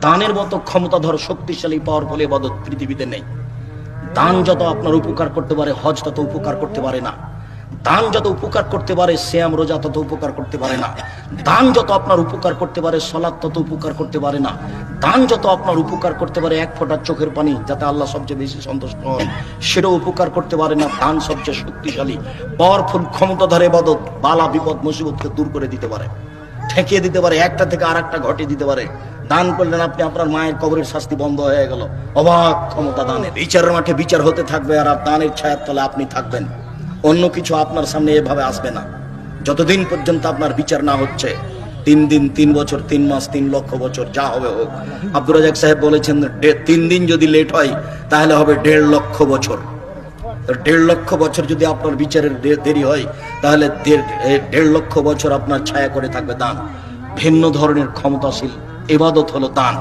দানের মতো ক্ষমতাধর শক্তিশালী পাওয়ারফুল ইবাদত পৃথিবীতে নেই। দান যত আপনার উপকার করতে পারে হজ তত উপকার করতে পারে না। দান যত উপকার করতে পারে সিয়াম রোজা তত উপকার করতে পারে না। দান যত আপনার উপকার করতে পারে সালাত তত উপকার করতে পারে না। দান যত আপনার উপকার করতে পারে এক ফোঁটা চোখের পানি যাতে আল্লাহ সবচেয়ে বেশি সন্তুষ্ট হন সেটাও উপকার করতে পারে না। দান সবচেয়ে শক্তিশালী পাওয়ারফুল ক্ষমতাধর ইবাদত, বালা বিপদ মুসিবতকে দূর করে দিতে পারে, ঠেকিয়ে দিতে পারে, একটা থেকে আরেকটা ঘটিয়ে দিতে পারে। দান করলেন আপনি, আপনার মায়ের কবরের শাস্তি বন্ধ হয়ে গেল। অবাক ক্ষমতা দানের। বিচারের মাঠে বিচার হতে থাকবে আর দানের ছায়ার তলে আপনি থাকবেন। অন্য কিছু আপনার সামনে এভাবে আসবে না যতদিন পর্যন্ত আপনার বিচার না হচ্ছে। 3 দিন, 3 বছর, 3 মাস, 3 লক্ষ বছর, যা হবে হোক। আব্দুর রাজাক সাহেব বলেছেন 3 দিন যদি লেট হয় তাহলে হবে 1.5 লক্ষ বছর। 1.5 লক্ষ বছর যদি আপনার বিচারের দেরি হয় তাহলে 1.5 লক্ষ বছর আপনার ছায়া করে থাকবে দান। ভিন্ন ধরনের ক্ষমতাশীল ইবাদত হলো দান।